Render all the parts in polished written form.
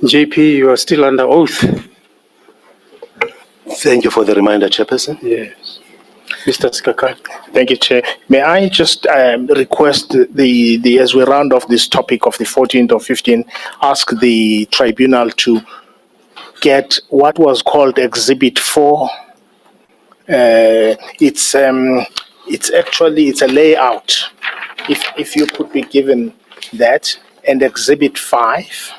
JP, you are still under oath. Thank you for the reminder, Chairperson. Yes. Mr. Skakani. Thank you, Chair. May I just request the as we round off this topic of the 14th or 15th, ask the tribunal to get what was called Exhibit 4. It's a layout. If you could be given that, and Exhibit 5,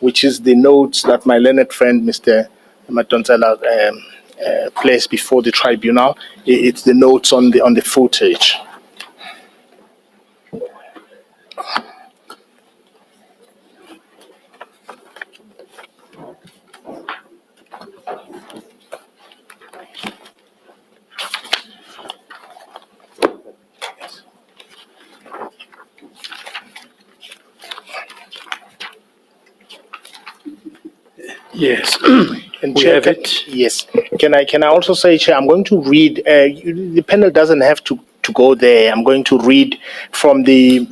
which is the notes that my learned friend Mr. Matonsela placed before the tribunal. It's the notes on the footage. Yes. And We Chair, have it. Yes. Can I also say, Chair, I'm going to read, the panel doesn't have to go there. I'm going to read from the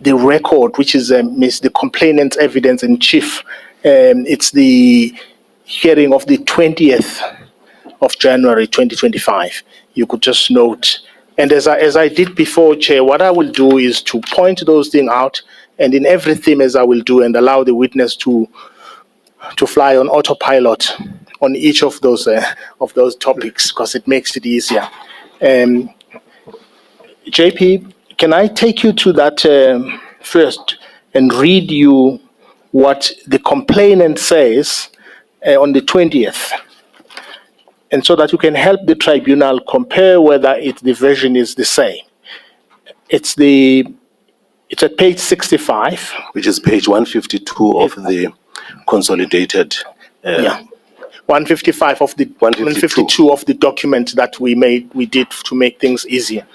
record, which is the complainant's evidence in chief. It's the hearing of the 20th of January 2025. You could just note. And as I did before, Chair, what I will do is to point those things out, and in everything as I will do, and allow the witness to fly on autopilot on each of those topics, because it makes it easier. JP, can I take you to that first and read you what the complainant says on the 20th, and so that you can help the tribunal compare whether the version is the same. It's at page 65, which is page 152 of the consolidated. 155 of the 152 of the document that we did to make things easier.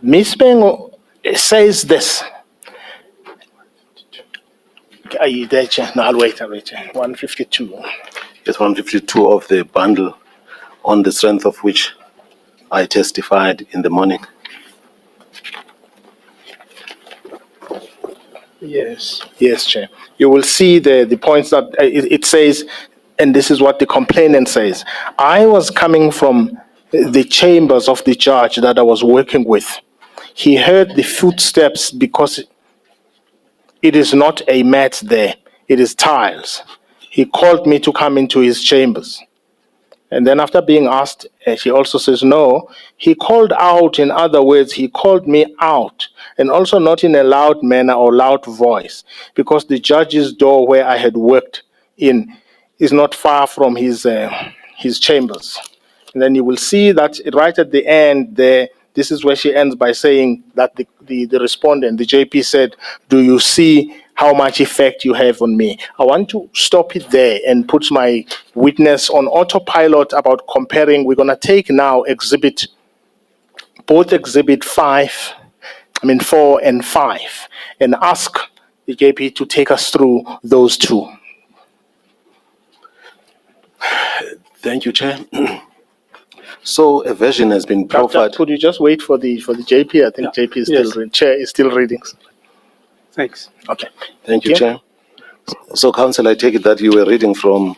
Ms. Mengo says this. Are you there, Chair? No, I'll wait. 152. It's 152 of the bundle, on the strength of which I testified in the morning. Yes, Chair. You will see the points that it says, and this is what the complainant says. I was coming from the chambers of the judge that I was working with. He heard the footsteps because it is not a mat there, it is tiles. He called me to come into his chambers. And then after being asked, she also says, no, he called out. In other words, he called me out, and also not in a loud manner or loud voice, because the judge's door where I had worked in is not far from his chambers. And then you will see that right at the end there, this is where she ends by saying that the respondent, the JP, said, do you see how much effect you have on me? I want to stop it there and put my witness on autopilot about comparing. We're going to take now both exhibit 4 and 5, and ask the JP to take us through those two. Thank you, Chair. So a version has been proffered. Could you just wait for the JP? I think JP is still reading. Chair is still reading. Thanks. Okay. Thank you, Chair. So, Council, I take it that you were reading from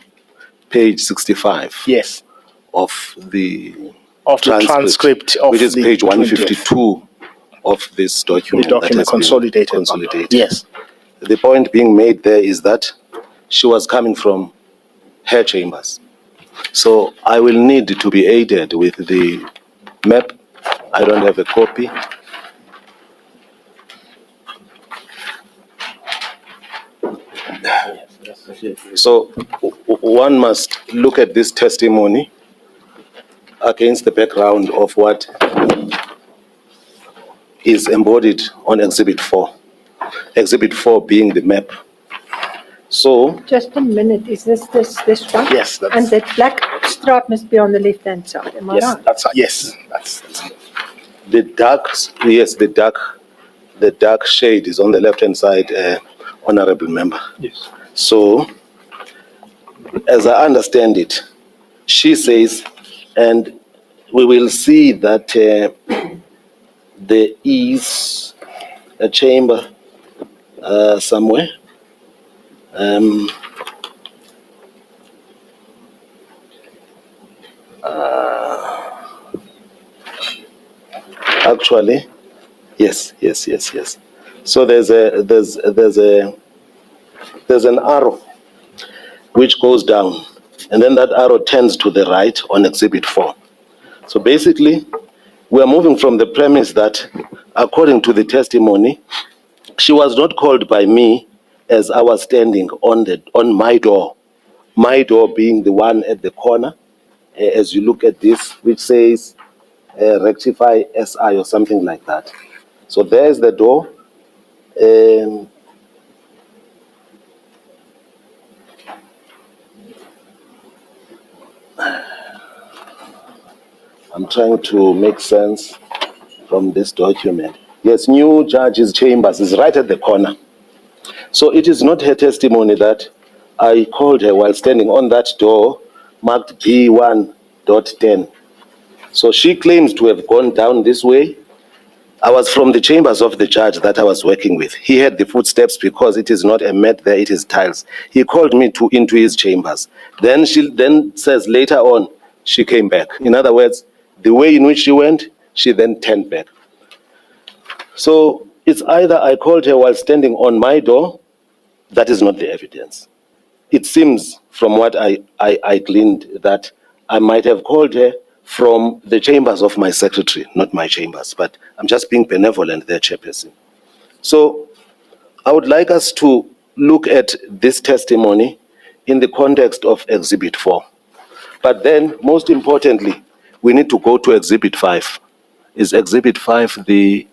page 65. Yes. Of the transcript, which is page 152 of this document. The document consolidated. Yes. The point being made there is that she was coming from her chambers. So I will need to be aided with the map. I don't have a copy. So one must look at this testimony against the background of what is embodied on Exhibit 4. Exhibit 4 being the map. So, just a minute, is this one? Yes. And that black stripe must be on the left-hand side, am I right? That's the dark shade is on the left-hand side, Honorable Member. Yes. So, as I understand it, she says, and we will see that there is a chamber somewhere. Actually, yes. So there's an arrow which goes down, and then that arrow turns to the right on Exhibit 4. So basically, we are moving from the premise that, according to the testimony, she was not called by me as I was standing on my door. My door being the one at the corner, as you look at this, which says rectify SI or something like that. So there's the door. I'm trying to make sense from this document. Yes, new judge's chambers is right at the corner. So it is not her testimony that I called her while standing on that door marked B1.10. So she claims to have gone down this way. I was from the chambers of the judge that I was working with. He had the footsteps because it is not a mat there, it is tiles. He called me into his chambers. Then she says later on, she came back. In other words, the way in which she went, she then turned back. So it's either I called her while standing on my door. That is not the evidence. It seems from what I gleaned that I might have called her from the chambers of my secretary, not my chambers, but I'm just being benevolent there, Chairperson. So I would like us to look at this testimony in the context of Exhibit 4. But then, most importantly, we need to go to Exhibit 5. Is Exhibit 5 the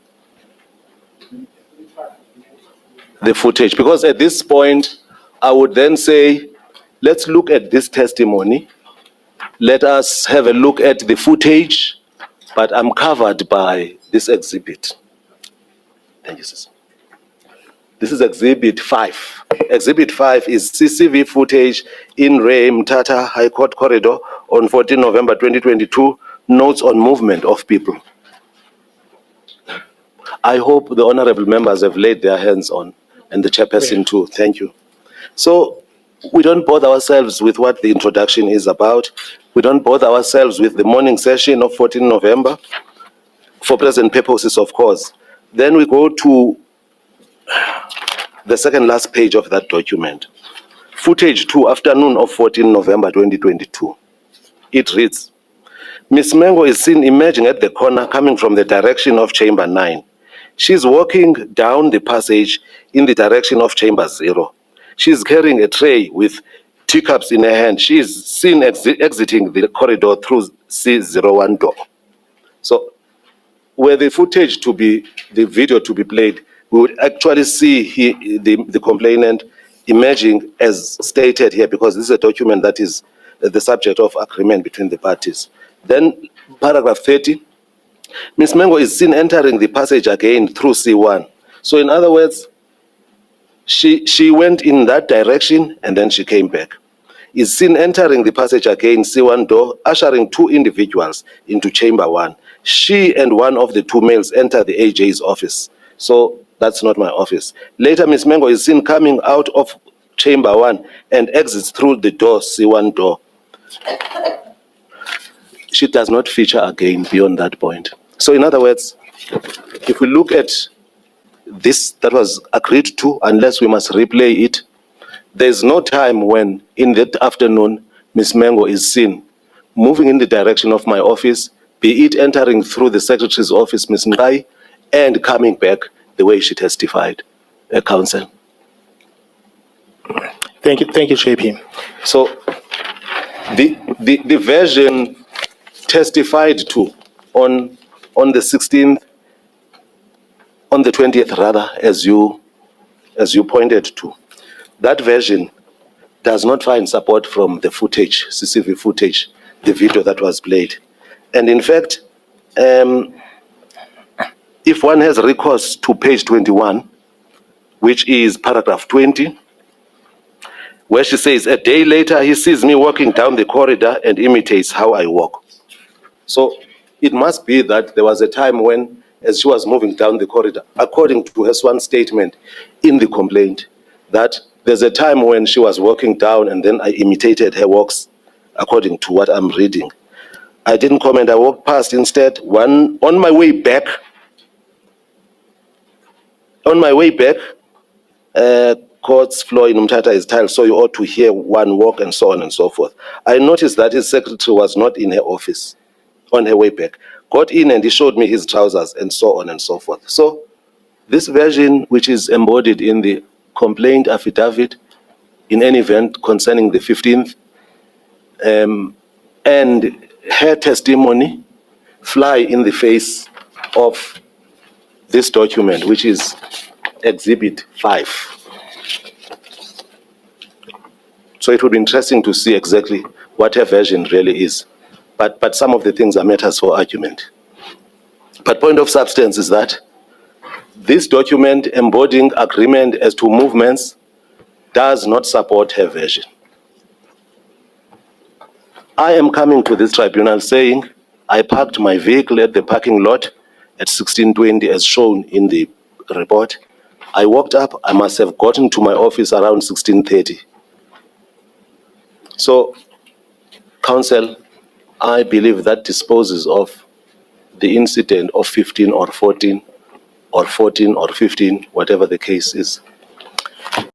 footage? Because at this point, I would then say, let's look at this testimony. Let us have a look at the footage, but I'm covered by this exhibit. Thank you, sister. This is Exhibit 5. Exhibit 5 is CCV footage in Ray Mtata High Court corridor on 14 November 2022, notes on movement of people. I hope the honorable members have laid their hands on, and the chairperson too. Thank you. So we don't bother ourselves with what the introduction is about. We don't bother ourselves with the morning session of 14 November, for present purposes, of course. Then we go to the second last page of that document. Footage 2, afternoon of 14 November 2022. It reads, Ms. Mengo is seen emerging at the corner coming from the direction of Chamber 9. She's walking down the passage in the direction of Chamber 0. She's carrying a tray with teacups in her hand. She is seen exiting the corridor through C01 door. So, were the footage to be, the video to be played, we would actually see the complainant emerging as stated here, because this is a document that is the subject of agreement between the parties. Then, paragraph 30, Ms. Mengo is seen entering the passage again through C1. So, in other words, she went in that direction and then she came back. Is seen entering the passage again, C1 door, ushering two individuals into Chamber 1. She and one of the two males enter the AJ's office. So that's not my office. Later, Ms. Mengo is seen coming out of Chamber 1 and exits through the door, C1 door. She does not feature again beyond that point. So in other words, if we look at this that was agreed to, unless we must replay it, there's no time when, in that afternoon, Ms. Mengo is seen moving in the direction of my office, be it entering through the secretary's office, Ms. Ngai, and coming back the way she testified, counsel. Thank you, JP. So the version testified to on the 16th, on the 20th rather, as you pointed to, that version does not find support from the footage, CCV footage, the video that was played. And in fact, if one has recourse to page 21, which is paragraph 20, where she says, a day later, he sees me walking down the corridor and imitates how I walk. So it must be that there was a time when as she was moving down the corridor, according to her sworn statement in the complaint, that there's a time when she was walking down and then I imitated her walks, according to what I'm reading. I didn't comment, I walked past instead. On my way back, court's floor in Umtata is tiled, so you ought to hear one walk and so on and so forth. I noticed that his secretary was not in her office on her way back. Got in and he showed me his trousers and so on and so forth. So this version, which is embodied in the complaint affidavit, in any event concerning the 15th, and her testimony fly in the face of this document, which is Exhibit 5. So it would be interesting to see exactly what her version really is. But some of the things are matters for argument. But point of substance is that this document embodying agreement as to movements does not support her version. I am coming to this tribunal saying I parked my vehicle at the parking lot at 1620 as shown in the report. I walked up, I must have gotten to my office around 1630. So, counsel, I believe that disposes of the incident of 15 or 14 or 14 or 15, whatever the case is.